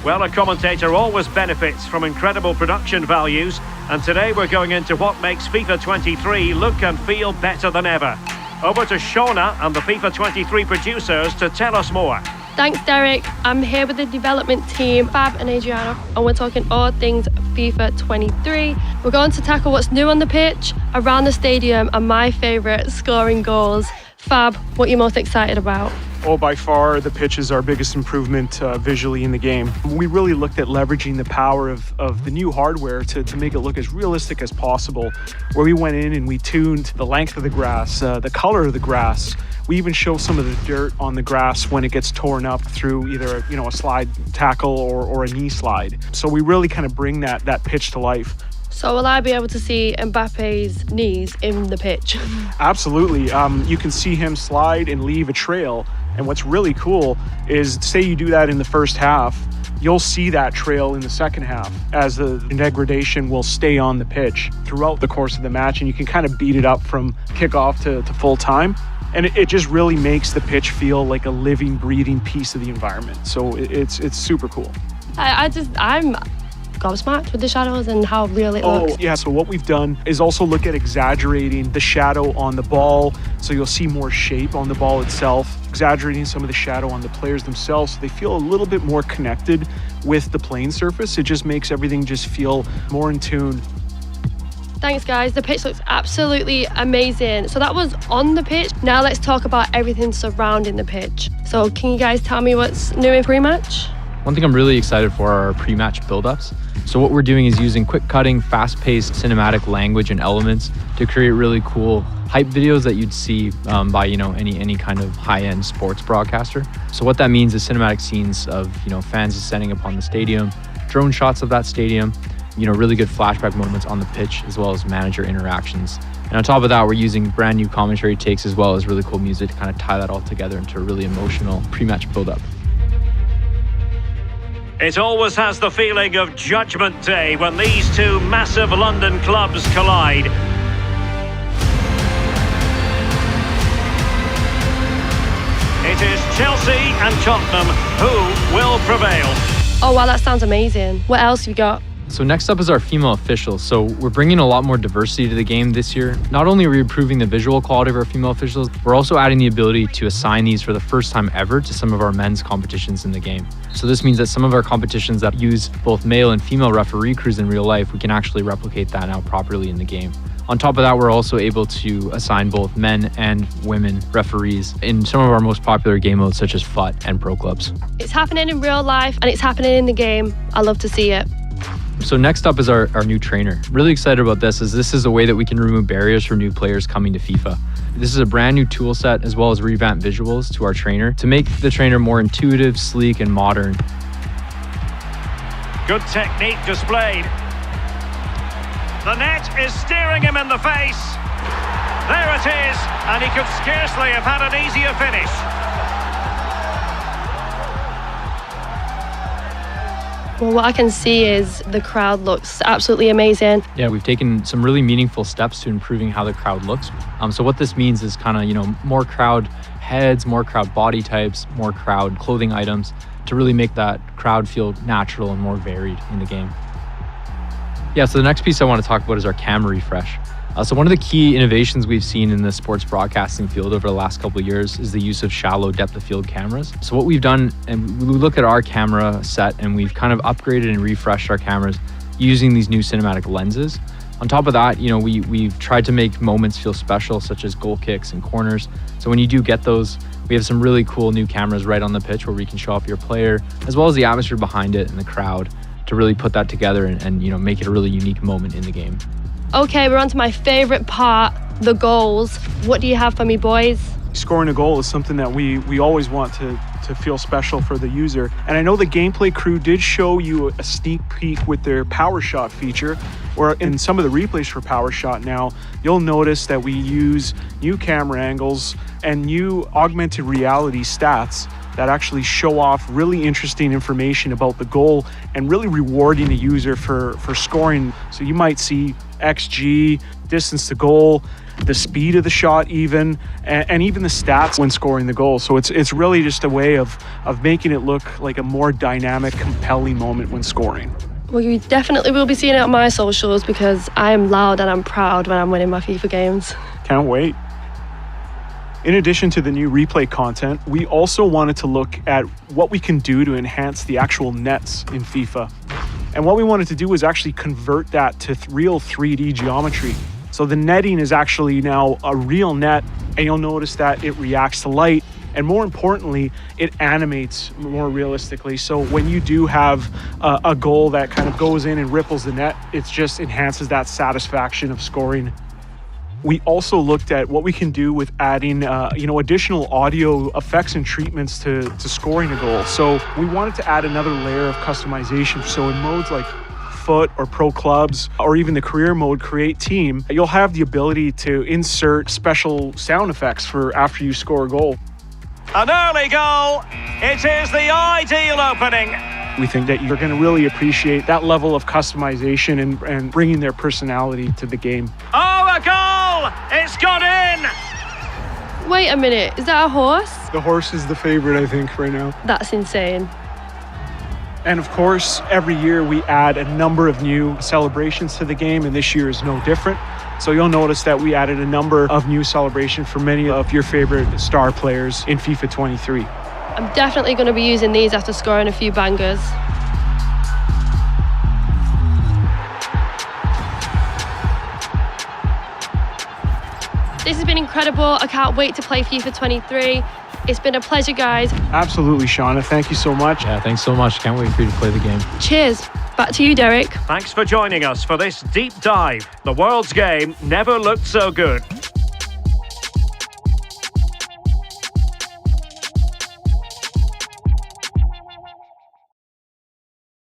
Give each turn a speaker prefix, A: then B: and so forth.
A: Well, a commentator always benefits from incredible production values, and today we're going into what makes FIFA 23 look and feel better than ever. Over to Shauna and the FIFA 23 producers to tell us more.
B: Thanks, Derek. I'm here with the development team, Fab and Adriana, and we're talking all things FIFA 23. We're going to tackle what's new on the pitch, around the stadium, and my favourite, scoring goals. Fab, what are you most excited about?
C: Oh, by far, the pitch is our biggest improvement visually in the game. We really looked at leveraging the power of the new hardware to make it look as realistic as possible, where we went in and we tuned the length of the grass, the color of the grass. We even show some of the dirt on the grass when it gets torn up through either a slide tackle or a knee slide. So we really kind of bring that pitch to life.
B: So will I be able to see Mbappe's knees in the pitch?
C: Absolutely. You can see him slide and leave a trail. And what's really cool is, say you do that in the first half, you'll see that trail in the second half as the degradation will stay on the pitch throughout the course of the match, and you can kind of beat it up from kickoff to full time. And it just really makes the pitch feel like a living, breathing piece of the environment. So it's super cool.
B: I'm gobsmacked with the shadows and how real it looks.
C: Oh, yeah. So what we've done is also look at exaggerating the shadow on the ball. So you'll see more shape on the ball itself, exaggerating some of the shadow on the players themselves so they feel a little bit more connected with the playing surface. It just makes everything just feel more in tune.
B: Thanks, guys. The pitch looks absolutely amazing. So that was on the pitch. Now let's talk about everything surrounding the pitch. So can you guys tell me what's new in pre-match?
D: One thing I'm really excited for are our pre-match build-ups. So what we're doing is using quick-cutting, fast-paced cinematic language and elements to create really cool hype videos that you'd see by any kind of high-end sports broadcaster. So what that means is cinematic scenes of fans ascending upon the stadium, drone shots of that stadium, really good flashback moments on the pitch, as well as manager interactions. And on top of that, we're using brand new commentary takes as well as really cool music to kind of tie that all together into a really emotional pre-match build-up.
A: It always has the feeling of Judgment Day when these two massive London clubs collide. It is Chelsea and Tottenham who will prevail.
B: Oh wow, that sounds amazing. What else have you got?
D: So next up is our female officials. So we're bringing a lot more diversity to the game this year. Not only are we improving the visual quality of our female officials, we're also adding the ability to assign these for the first time ever to some of our men's competitions in the game. So this means that some of our competitions that use both male and female referee crews in real life, we can actually replicate that now properly in the game. On top of that, we're also able to assign both men and women referees in some of our most popular game modes such as FUT and Pro Clubs.
B: It's happening in real life and it's happening in the game. I love to see it.
D: So next up is our new trainer. Really excited about this, as this is a way that we can remove barriers for new players coming to FIFA. This is a brand new tool set as well as revamped visuals to our trainer to make the trainer more intuitive, sleek, and modern.
A: Good technique displayed. The net is staring him in the face. There it is, and he could scarcely have had an easier finish.
B: Well, what I can see is the crowd looks absolutely amazing.
D: Yeah, we've taken some really meaningful steps to improving how the crowd looks. So what this means is kind of, more crowd heads, more crowd body types, more crowd clothing items to really make that crowd feel natural and more varied in the game. Yeah, so the next piece I want to talk about is our camera refresh. So one of the key innovations we've seen in the sports broadcasting field over the last couple of years is the use of shallow depth of field cameras. So what we've done, and we look at our camera set and we've kind of upgraded and refreshed our cameras using these new cinematic lenses. On top of that, we've tried to make moments feel special, such as goal kicks and corners. So when you do get those, we have some really cool new cameras right on the pitch where we can show off your player, as well as the atmosphere behind it and the crowd to really put that together and make it a really unique moment in the game.
B: Okay, we're on to my favorite part, the goals. What do you have for me, boys?
C: Scoring a goal is something that we always want to feel special for the user. And I know the gameplay crew did show you a sneak peek with their power shot feature, or in some of the replays for power shot now, you'll notice that we use new camera angles and new augmented reality stats that actually show off really interesting information about the goal and really rewarding the user for scoring. So you might see XG, distance to goal, the speed of the shot even, and even the stats when scoring the goal. So it's really just a way of making it look like a more dynamic, compelling moment when scoring.
B: Well, you definitely will be seeing it on my socials because I am loud and I'm proud when I'm winning my FIFA games.
C: Can't wait. In addition to the new replay content, we also wanted to look at what we can do to enhance the actual nets in FIFA. And what we wanted to do was actually convert that to real 3D geometry. So the netting is actually now a real net, and you'll notice that it reacts to light. And more importantly, it animates more realistically. So when you do have a goal that kind of goes in and ripples the net, it just enhances that satisfaction of scoring. We also looked at what we can do with adding, additional audio effects and treatments to scoring a goal. So we wanted to add another layer of customization. So in modes like Foot or Pro Clubs, or even the career mode Create Team, you'll have the ability to insert special sound effects for after you score a goal.
A: An early goal. It is the ideal opening.
C: We think that you're going to really appreciate that level of customization and bringing their personality to the game.
A: Oh, a goal! It's gone in!
B: Wait a minute, is that a horse?
C: The horse is the favorite, I think, right now.
B: That's insane.
C: And of course, every year we add a number of new celebrations to the game, and this year is no different. So you'll notice that we added a number of new celebrations for many of your favorite star players in FIFA 23.
B: I'm definitely going to be using these after scoring a few bangers. This has been incredible. I can't wait to play FIFA 23. It's been a pleasure, guys.
C: Absolutely, Shauna. Thank you so much.
D: Yeah, thanks so much. Can't wait for you to play the game.
B: Cheers. Back to you, Derek.
A: Thanks for joining us for this deep dive. The world's game never looked so good.